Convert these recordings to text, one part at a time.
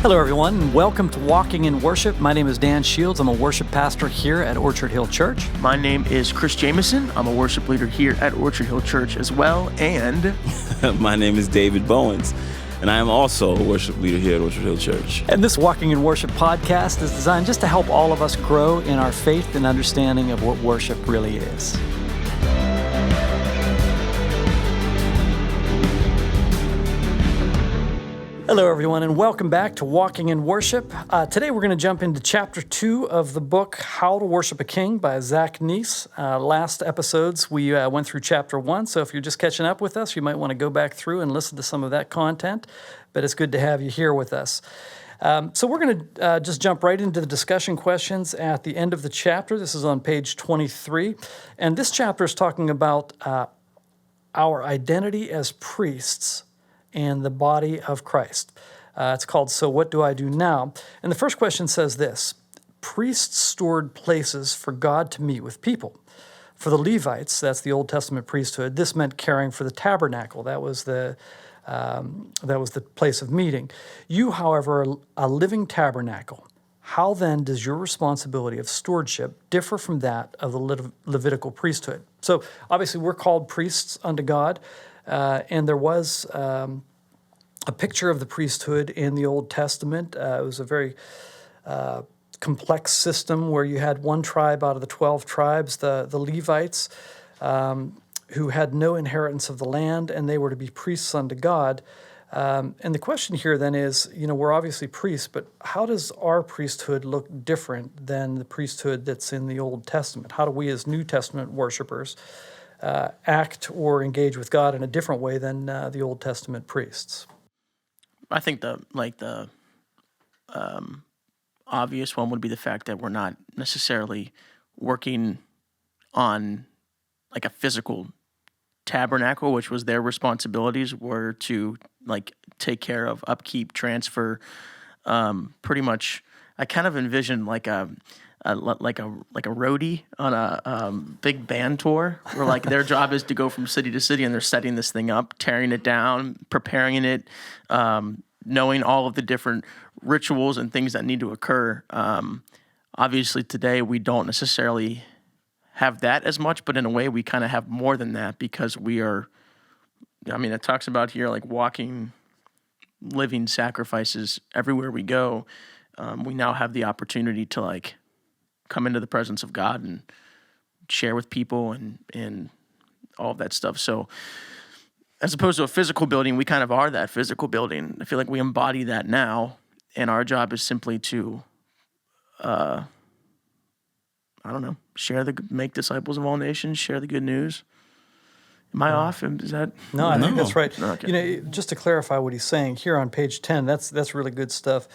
Hello, everyone, and welcome to Walking in Worship. My name is Dan Shields. I'm a worship pastor here at Orchard Hill Church. My name is Chris Jameson. I'm a worship leader here at Orchard Hill Church as well, and... My name is David Bowens, and I am also a worship leader here at Orchard Hill Church. And this Walking in Worship podcast is designed just to help all of us grow in our faith and understanding of what worship really is. Hello, everyone, and welcome back to Walking in Worship. Today, we're going to jump into Chapter 2 of the book, How to Worship a King by Neese. Last episodes, we went through Chapter 1, so if you're just catching up with us, you might want to go back through and listen to some of that content, but it's good to have you here with us. So we're going to just jump right into the discussion questions at the end of the chapter. This is on page 23, and this chapter is talking about our identity as priests and the body of Christ. It's called, So What Do I Do Now? And the first question says this: priests stored places for God to meet with people. For the Levites, that's the Old Testament priesthood, this meant caring for the tabernacle. That was the place of meeting. You, however, are a living tabernacle. How then does your responsibility of stewardship differ from that of the Levitical priesthood? So obviously we're called priests unto God. And there was a picture of the priesthood in the Old Testament. It was a very complex system where you had one tribe out of the 12 tribes, the Levites, who had no inheritance of the land, and they were to be priests unto God. And the question here then is, we're obviously priests, but how does our priesthood look different than the priesthood that's in the Old Testament? How do we as New Testament worshipers act or engage with God in a different way than the Old Testament priests? I think the obvious one would be the fact that we're not necessarily working on like a physical tabernacle, which was their responsibilities were to like take care of upkeep, transfer. Pretty much, I kind of envision like a roadie on a big band tour, where like their job is to go from city to city and they're setting this thing up, tearing it down, preparing it, knowing all of the different rituals and things that need to occur. Obviously today we don't necessarily have that as much, but in a way we kind of have more than that because we are, it talks about here like walking, living sacrifices everywhere we go. We now have the opportunity to like come into the presence of God and share with people and all of that stuff. So as opposed to a physical building, we kind of are that physical building. I feel like we embody that now, and our job is simply to, make disciples of all nations, share the good news. Am I off? Is that? No, I think that's right. Okay. Just to clarify what he's saying here on page 10, that's really good stuff.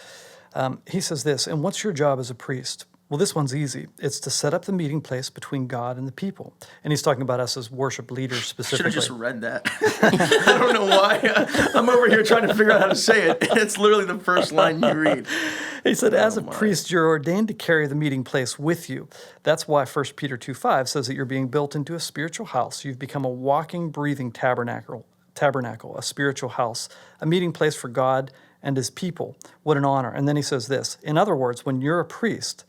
He says this, and what's your job as a priest? Well, this one's easy. It's to set up the meeting place between God and the people. And he's talking about us as worship leaders specifically. I should have just read that. I don't know why. I'm over here trying to figure out how to say it. It's literally the first line you read. He said, as a priest, you're ordained to carry the meeting place with you. That's why 1 Peter 2:5 says that you're being built into a spiritual house. You've become a walking, breathing tabernacle, a spiritual house, a meeting place for God and his people. What an honor. And then he says this, in other words, when you're a priest,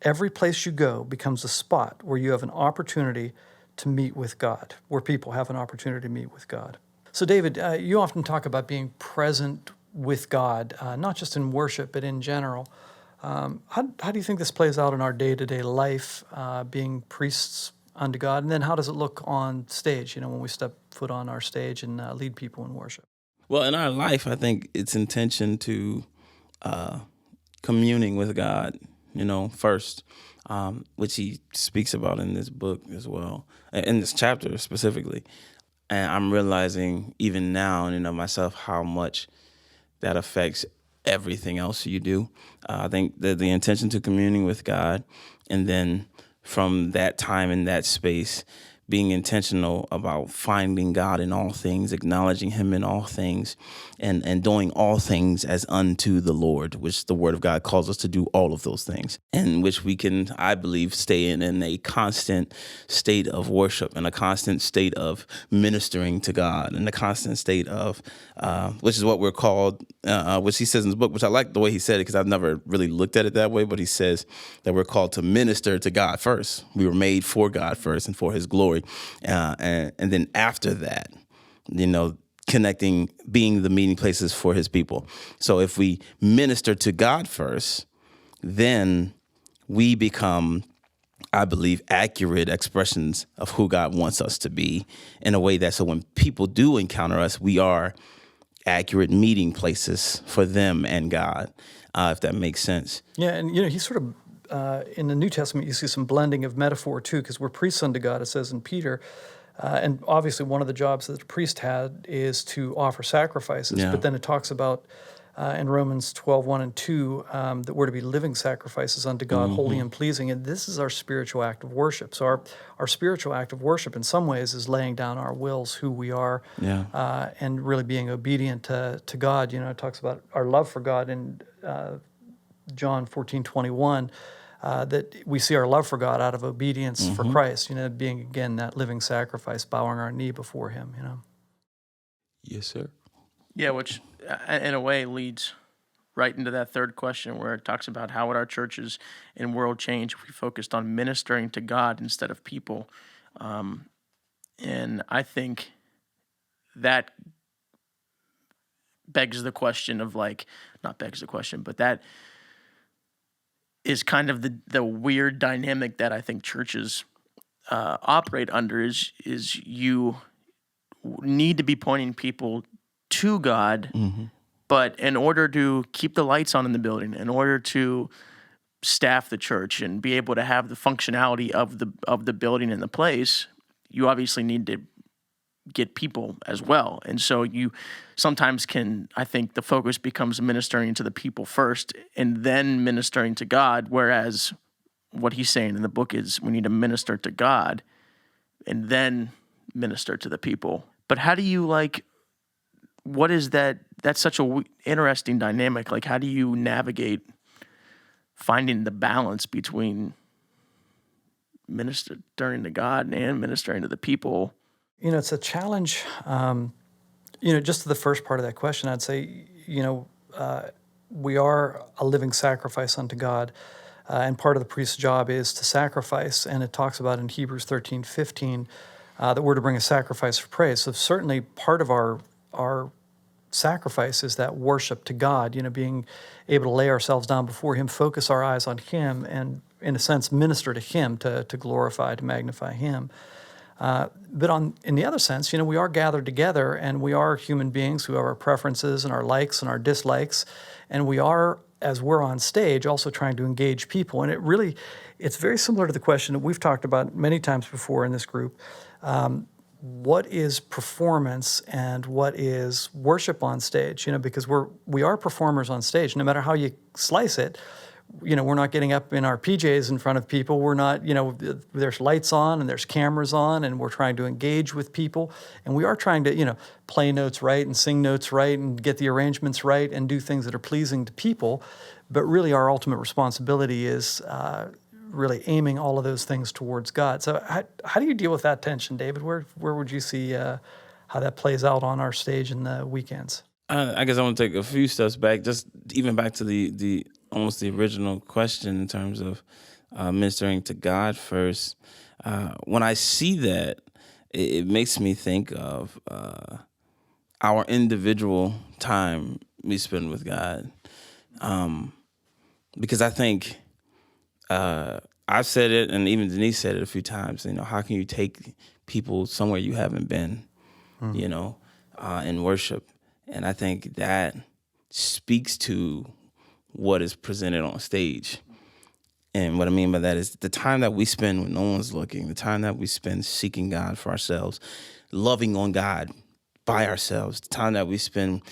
every place you go becomes a spot where you have an opportunity to meet with God, where people have an opportunity to meet with God. So David, you often talk about being present with God, not just in worship, but in general. How do you think this plays out in our day-to-day life, being priests unto God? And then how does it look on stage, when we step foot on our stage and lead people in worship? Well, in our life, I think it's intention to communing with God, first, which he speaks about in this book as well, in this chapter specifically. And I'm realizing even now, myself, how much that affects everything else you do. I think that the intention to communing with God, and then from that time in that space, being intentional about finding God in all things, acknowledging him in all things, and doing all things as unto the Lord, which the word of God calls us to do all of those things, and which we can, I believe, stay in a constant state of worship and a constant state of ministering to God and a constant state of, which is what we're called, which he says in the book, which I like the way he said it because I've never really looked at it that way, but he says that we're called to minister to God first. We were made for God first and for his glory. And then after that, connecting, being the meeting places for his people. So if we minister to God first, then we become, I believe, accurate expressions of who God wants us to be in a way that so when people do encounter us, we are accurate meeting places for them and God, if that makes sense. Yeah, and he sort of in the New Testament, you see some blending of metaphor too, because we're priests unto God, it says in Peter. And obviously one of the jobs that the priest had is to offer sacrifices. Yeah. But then it talks about in Romans 12:1 and 2, that we're to be living sacrifices unto God, holy and pleasing. And this is our spiritual act of worship. So our spiritual act of worship in some ways is laying down our wills, who we are, and really being obedient to God. It talks about our love for God in John 14:21, that we see our love for God out of obedience for Christ, being, again, that living sacrifice, bowing our knee before him, Yes, sir. Yeah, which in a way leads right into that third question where it talks about how would our churches and world change if we focused on ministering to God instead of people. And I think that begs the question of not begs the question, but that is kind of the weird dynamic that I think churches operate under is you need to be pointing people to God, but in order to keep the lights on in the building, in order to staff the church and be able to have the functionality of the building and the place, you obviously need to get people as well. And so you sometimes I think the focus becomes ministering to the people first and then ministering to God, whereas what he's saying in the book is we need to minister to God and then minister to the people. But how do you what is that? That's such a interesting dynamic. How do you navigate finding the balance between ministering to God and ministering to the people? It's a challenge. Just to the first part of that question, I'd say, we are a living sacrifice unto God, and part of the priest's job is to sacrifice. And it talks about in Hebrews 13:15 that we're to bring a sacrifice for praise. So certainly part of our sacrifice is that worship to God. being able to lay ourselves down before Him, focus our eyes on Him, and in a sense minister to Him, to glorify, to magnify Him. But in the other sense, we are gathered together, and we are human beings who have our preferences and our likes and our dislikes, and we are, as we're on stage, also trying to engage people. And it's very similar to the question that we've talked about many times before in this group. What is performance and what is worship on stage? Because we are performers on stage, no matter how you slice it. We're not getting up in our PJs in front of people. We're not, there's lights on and there's cameras on, and we're trying to engage with people. And we are trying to, play notes right and sing notes right and get the arrangements right and do things that are pleasing to people. But really our ultimate responsibility is really aiming all of those things towards God. So how do you deal with that tension, David? Where would you see how that plays out on our stage in the weekends? I guess I want to take a few steps back, just even back to the almost the original question in terms of ministering to God first. When I see that, it makes me think of our individual time we spend with God. Because I think I've said it, and even Neese said it a few times, how can you take people somewhere you haven't been, in worship? And I think that speaks to what is presented on stage. And what I mean by that is the time that we spend when no one's looking, the time that we spend seeking God for ourselves, loving on God by ourselves, the time that we spend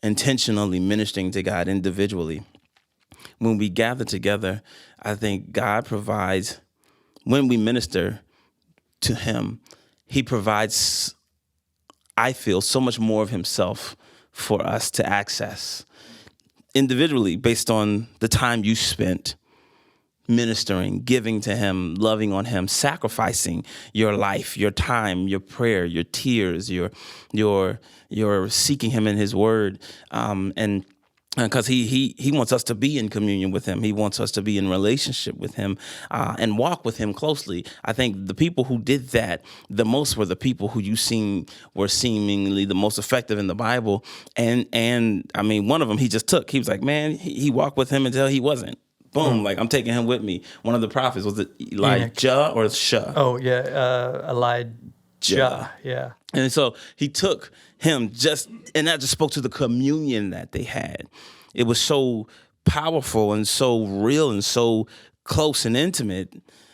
intentionally ministering to God individually. When we gather together, I think God provides, when we minister to Him, he provides, I feel, so much more of himself for us to access individually based on the time you spent ministering, giving to him, loving on him, sacrificing your life, your time, your prayer, your tears, your seeking him in his word, and because he wants us to be in communion with him. He wants us to be in relationship with him and walk with him closely. I think the people who did that the most were the people who were seemingly the most effective in the Bible. And I mean, one of them he just took. He was like, man, he walked with him until he wasn't. Boom, like I'm taking him with me. One of the prophets, was it Elijah or Shah? Oh, yeah, Elijah, yeah. And so he took him and that just spoke to the communion that they had. It was so powerful and so real and so close and intimate.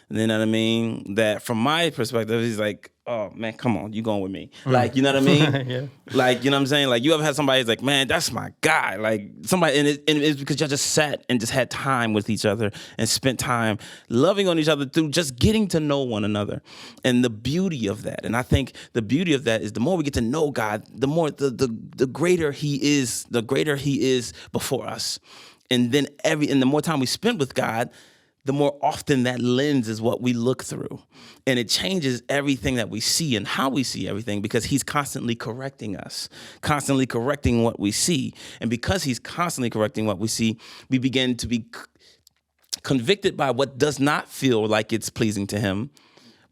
You know what I mean? That from my perspective, he's like, oh man, come on, you going with me. Like, you know what I mean? Yeah. Like, you know what I'm saying? Like, you ever had somebody who's like, man, that's my guy. Like somebody, and it's because y'all just sat and just had time with each other and spent time loving on each other through just getting to know one another. And the beauty of that. And I think the beauty of that is the more we get to know God, the more the greater he is before us. And then and the more time we spend with God, the more often that lens is what we look through. And it changes everything that we see and how we see everything, because he's constantly correcting us, constantly correcting what we see. And because he's constantly correcting what we see, we begin to be convicted by what does not feel like it's pleasing to him,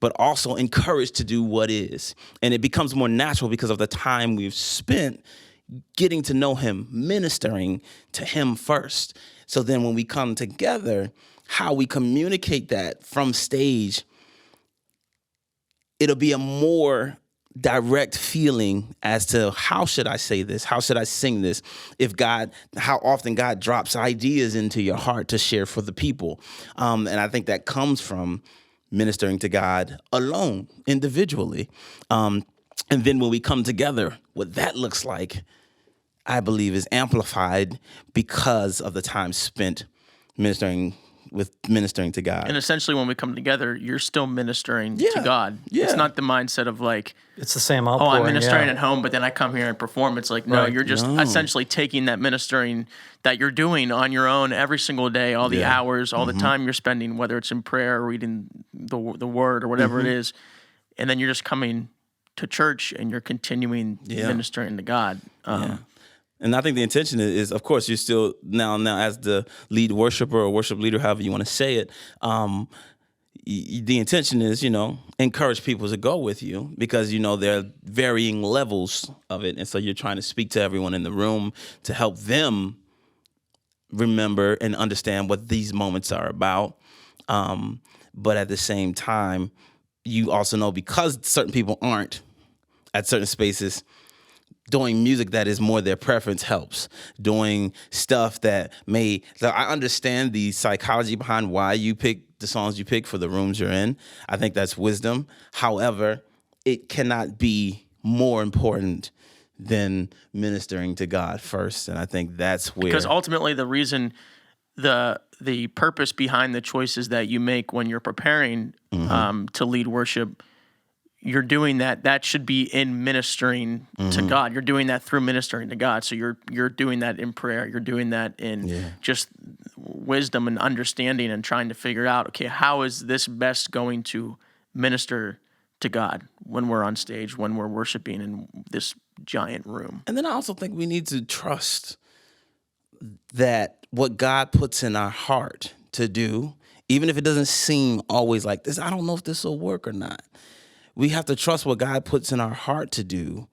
but also encouraged to do what is. And it becomes more natural because of the time we've spent getting to know him, ministering to him first. So then when we come together, how we communicate that from stage, it'll be a more direct feeling as to how should I say this? How should I sing this? How often God drops ideas into your heart to share for the people. And I think that comes from ministering to God alone, individually. And then when we come together, what that looks like, I believe, is amplified because of the time spent ministering to God. And essentially, when we come together, you're still ministering to God. Yeah. It's not the mindset of like, It's the same oh, outpouring. I'm ministering yeah. at home, but then I come here and perform. It's like, no, Right. you're just essentially taking that ministering that you're doing on your own every single day, all the hours, all the time you're spending, whether it's in prayer or reading the word or whatever it is, and then you're just coming to church and you're continuing ministering to God. And I think the intention is, of course, you're still now as the lead worshiper or worship leader, however you want to say it. The intention is, encourage people to go with you because, there are varying levels of it. And so you're trying to speak to everyone in the room to help them remember and understand what these moments are about. But at the same time, you also know because certain people aren't at certain spaces, doing music that is more their preference helps. Doing stuff that so I understand the psychology behind why you pick the songs you pick for the rooms you're in. I think that's wisdom. However, it cannot be more important than ministering to God first. And I think that's where... Because ultimately the reason, the purpose behind the choices that you make when you're preparing to lead worship, you're doing that should be in ministering to God. You're doing that through ministering to God. So you're doing that in prayer. You're doing that in just wisdom and understanding and trying to figure out, okay, how is this best going to minister to God when we're on stage, when we're worshiping in this giant room? And then I also think we need to trust that what God puts in our heart to do, even if it doesn't seem always like this, I don't know if this will work or not. We have to trust what God puts in our heart to do,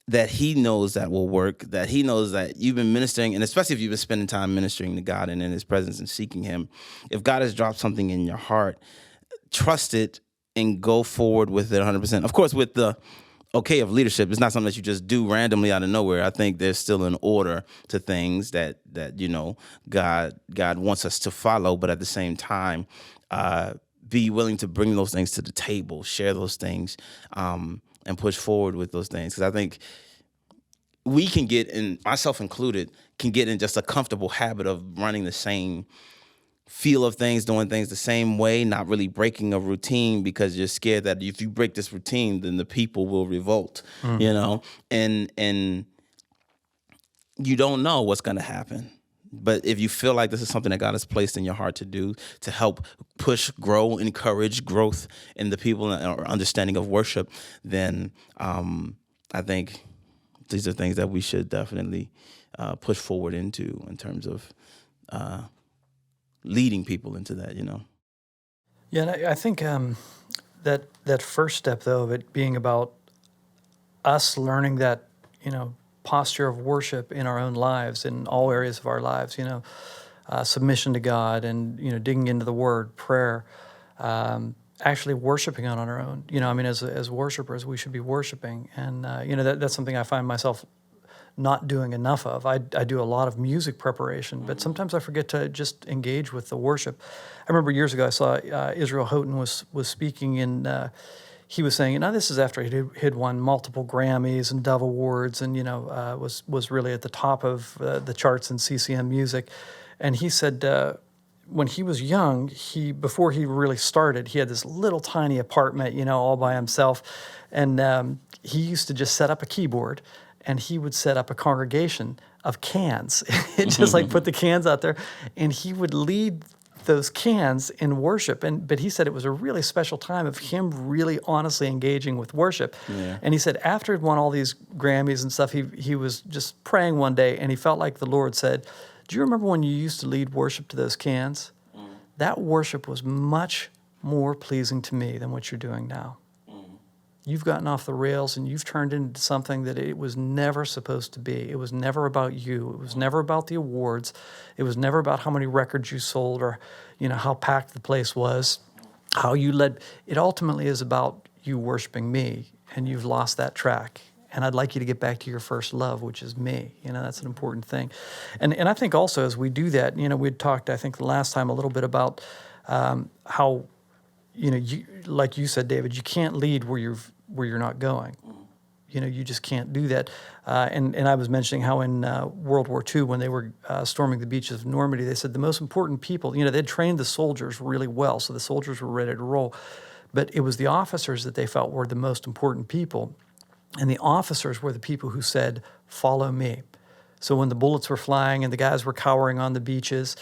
that he knows that will work, that he knows that you've been ministering, and especially if you've been spending time ministering to God and in his presence and seeking him. If God has dropped something in your heart, trust it and go forward with it 100%. Of course, with the of leadership, it's not something that you just do randomly out of nowhere. I think there's still an order to things that God wants us to follow, but at the same time, be willing to bring those things to the table, share those things, and push forward with those things. Because I think we can get, and myself included, can get in just a comfortable habit of running the same feel of things, doing things the same way, not really breaking a routine because you're scared that if you break this routine, then the people will revolt, and you don't know what's going to happen. But if you feel like this is something that God has placed in your heart to do, to help push, grow, encourage growth in the people or understanding of worship, then I think these are things that we should definitely push forward into in terms of leading people into that, Yeah, and I think that first step, though, of it being about us learning that, posture of worship in our own lives, in all areas of our lives, submission to God and, digging into the Word, prayer, actually worshiping on our own. As worshipers, we should be worshiping. And, that's something I find myself not doing enough of. I do a lot of music preparation, but sometimes I forget to just engage with the worship. I remember years ago I saw Israel Houghton was speaking, and he was saying, this is after he'd won multiple Grammys and Dove Awards, and was really at the top of the charts in CCM music. And he said when he was young, before he really started, he had this little tiny apartment, all by himself, and he used to just set up a keyboard. And he would set up a congregation of cans, and just like put the cans out there, and he would lead those cans in worship. But he said it was a really special time of him really honestly engaging with worship. Yeah. And he said after he'd won all these Grammys and stuff, he was just praying one day, and he felt like the Lord said, "Do you remember when you used to lead worship to those cans? That worship was much more pleasing to me than what you're doing now. You've gotten off the rails and you've turned into something that it was never supposed to be. It was never about you. It was never about the awards. It was never about how many records you sold or, how packed the place was, how you led. It ultimately is about you worshiping me, and you've lost that track. And I'd like you to get back to your first love, which is me. That's an important thing. And I think also as we do that, we'd talked, I think the last time a little bit about how, you, like you said, David, you can't lead where you're not going. You just can't do that. And I was mentioning how in World War II, when they were storming the beaches of Normandy, they said the most important people, they'd trained the soldiers really well, so the soldiers were ready to roll. But it was the officers that they felt were the most important people. And the officers were the people who said, "Follow me." So when the bullets were flying and the guys were cowering on the beaches,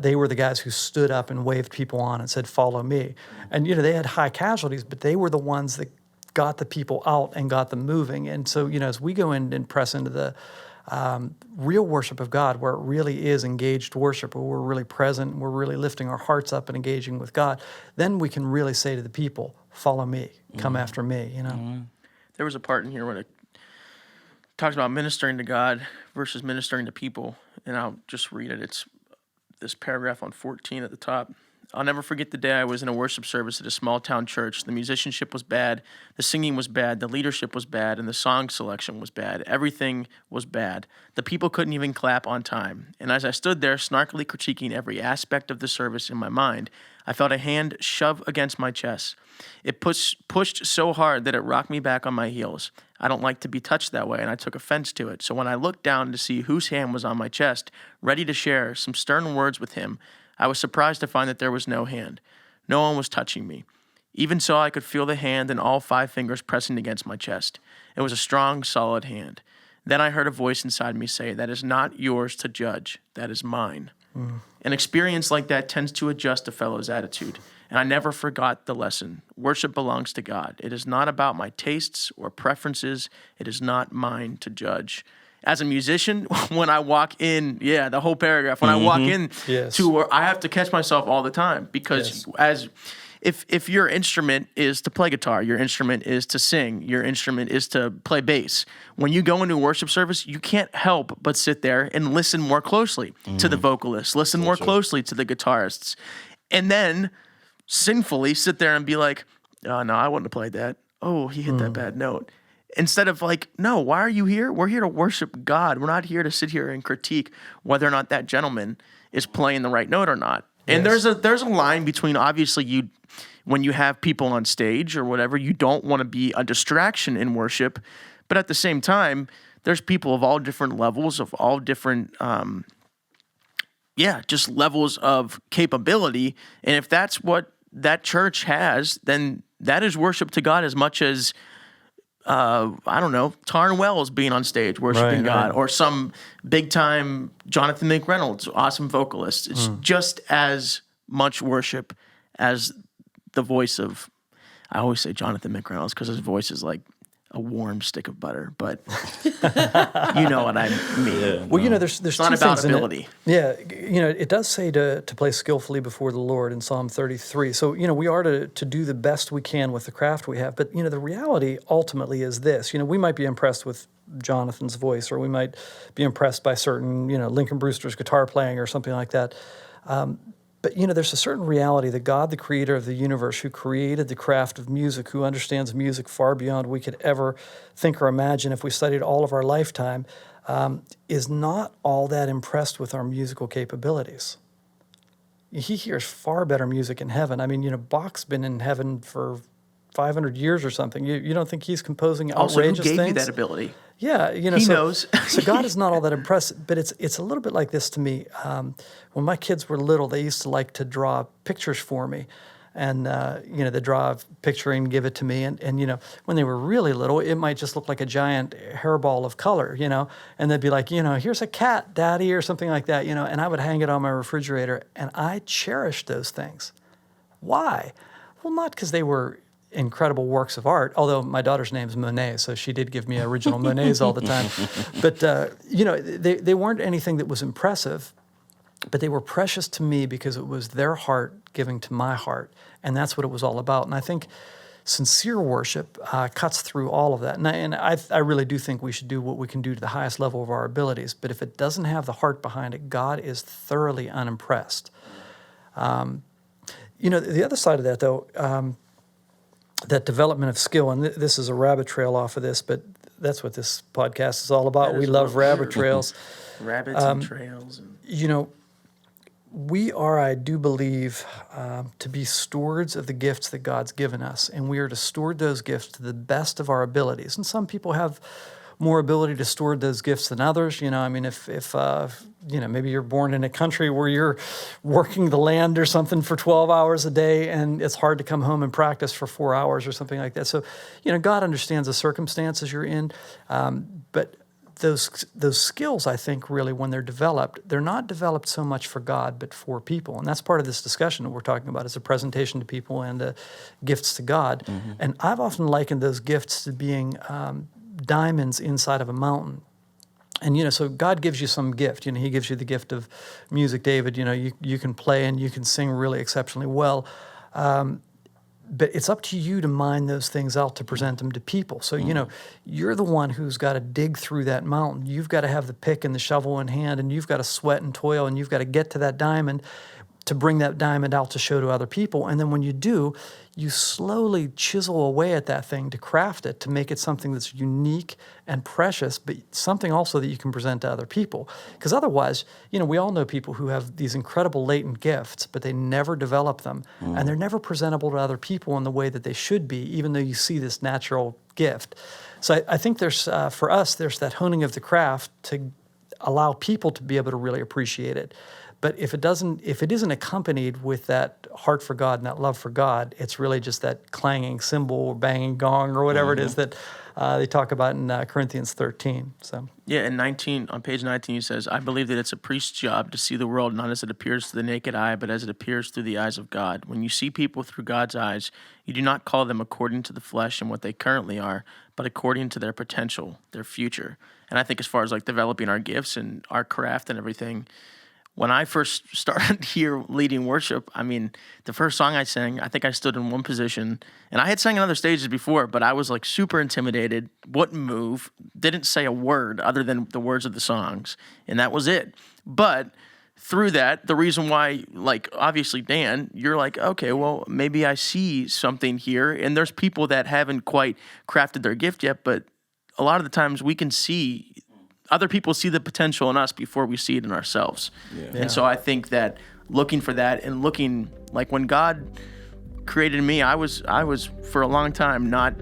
they were the guys who stood up and waved people on and said, "Follow me." And, they had high casualties, but they were the ones that got the people out and got them moving. And so, as we go in and press into the real worship of God, where it really is engaged worship, where we're really present, we're really lifting our hearts up and engaging with God, then we can really say to the people, "Follow me, come after me," There was a part in here when it talks about ministering to God versus ministering to people, and I'll just read it. It's this paragraph on 14 at the top. "I'll never forget the day I was in a worship service at a small town church. The musicianship was bad, the singing was bad, the leadership was bad, and the song selection was bad. Everything was bad. The people couldn't even clap on time. And as I stood there snarkily critiquing every aspect of the service in my mind, I felt a hand shove against my chest. It pushed so hard that it rocked me back on my heels. I don't like to be touched that way, and I took offense to it. So when I looked down to see whose hand was on my chest, ready to share some stern words with him, I was surprised to find that there was no hand. No one was touching me. Even so, I could feel the hand and all 5 fingers pressing against my chest. It was a strong, solid hand. Then I heard a voice inside me say, 'That is not yours to judge. That is mine.'" An experience like that tends to adjust a fellow's attitude. And I never forgot the lesson. Worship belongs to God. It is not about my tastes or preferences. It is not mine to judge. As a musician, when I walk in, the whole paragraph, when I walk in to where I have to catch myself all the time, because if your instrument is to play guitar, your instrument is to sing, your instrument is to play bass, when you go into a worship service, you can't help but sit there and listen more closely to the vocalists, listen more closely to the guitarists, and then sinfully sit there and be like, "Oh, no, I wouldn't have played that. Oh, he hit that bad note." Instead of like, no, why are you here? We're here to worship God. We're not here to sit here and critique whether or not that gentleman is playing the right note or not. And there's a line between, obviously, when you have people on stage or whatever, you don't want to be a distraction in worship. But at the same time, there's people of all different levels, of all different just levels of capability. And if that's what that church has, then that is worship to God as much as, I don't know, Tarn Wells being on stage worshiping God, or some big time Jonathan McReynolds, awesome vocalist. It's just as much worship as the voice of, I always say Jonathan McReynolds because his voice is like a warm stick of butter, but you know what I mean. Yeah. Well, there's It's two not about things in ability. it. Yeah, it does say to play skillfully before the Lord in Psalm 33. So, we are to do the best we can with the craft we have. But, the reality ultimately is this. We might be impressed with Jonathan's voice, or we might be impressed by certain, Lincoln Brewster's guitar playing or something like that. But, there's a certain reality that God, the creator of the universe, who created the craft of music, who understands music far beyond we could ever think or imagine if we studied all of our lifetime, is not all that impressed with our musical capabilities. He hears far better music in heaven. I mean, Bach's been in heaven for 500 years or something. You don't think he's composing Also, outrageous who gave things? you that ability? Yeah, He knows. So God is not all that impressed, but it's a little bit like this to me. When my kids were little, they used to like to draw pictures for me, and they draw a picture and give it to me. And when they were really little, it might just look like a giant hairball of color, and they'd be like, here's a cat, Daddy, or something like that, and I would hang it on my refrigerator, and I cherished those things. Why? Well, not because they were incredible works of art, although my daughter's name is Monet, so she did give me original Monets all the time. But, they weren't anything that was impressive, but they were precious to me because it was their heart giving to my heart, and that's what it was all about. And I think sincere worship cuts through all of that. And I really do think we should do what we can do to the highest level of our abilities, but if it doesn't have the heart behind it, God is thoroughly unimpressed. The other side of that, though, that development of skill, and this is a rabbit trail off of this, but that's what this podcast is all about. That We is love what we rabbit do. trails. Rabbits and trails. And We are, I do believe, to be stewards of the gifts that God's given us, and we are to steward those gifts to the best of our abilities. And some people have more ability to steward those gifts than others. If maybe you're born in a country where you're working the land or something for 12 hours a day, and it's hard to come home and practice for 4 hours or something like that. So, God understands the circumstances you're in, but those skills, I think, really, when they're developed, they're not developed so much for God, but for people. And that's part of this discussion that we're talking about, is a presentation to people and gifts to God. Mm-hmm. And I've often likened those gifts to being diamonds inside of a mountain. And, so God gives you some gift. He gives you the gift of music, David. You can play and you can sing really exceptionally well. But it's up to you to mine those things out to present them to people. So, you're the one who's got to dig through that mountain. You've got to have the pick and the shovel in hand, and you've got to sweat and toil, and you've got to get to that diamond to bring that diamond out to show to other people. And then when you do, you slowly chisel away at that thing to craft it, to make it something that's unique and precious, but something also that you can present to other people. Because otherwise, we all know people who have these incredible latent gifts, but they never develop them, and they're never presentable to other people in the way that they should be, even though you see this natural gift. So I think there's, for us, there's that honing of the craft to allow people to be able to really appreciate it. But if it isn't accompanied with that heart for God and that love for God, it's really just that clanging cymbal or banging gong or whatever it is that they talk about in Corinthians 13. So yeah, in 19, on page 19, he says, "I believe that it's a priest's job to see the world not as it appears to the naked eye, but as it appears through the eyes of God. When you see people through God's eyes, you do not call them according to the flesh and what they currently are, but according to their potential, their future." And I think as far as like developing our gifts and our craft and everything, when I first started here leading worship, I mean, the first song I sang, I think I stood in one position, and I had sang on other stages before, but I was like super intimidated, wouldn't move, didn't say a word other than the words of the songs, and that was it. But through that, the reason why, like, obviously, Dan, you're like, okay, well, maybe I see something here, and there's people that haven't quite crafted their gift yet, but a lot of the times we can see other people see the potential in us before we see it in ourselves. Yeah. And so I think that looking for that and looking, like when God created me, I was for a long time not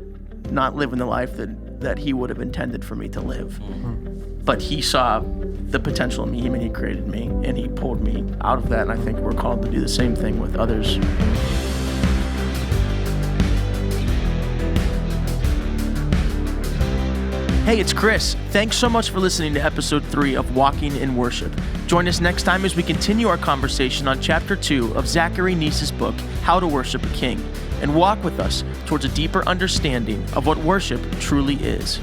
living the life that he would have intended for me to live. Mm-hmm. But he saw the potential in me. I mean, he created me and he pulled me out of that. And I think we're called to do the same thing with others. Hey, it's Chris. Thanks so much for listening to episode 3 of Walking in Worship. Join us next time as we continue our conversation on chapter 2 of Zachary Neese's book, How to Worship a King, and walk with us towards a deeper understanding of what worship truly is.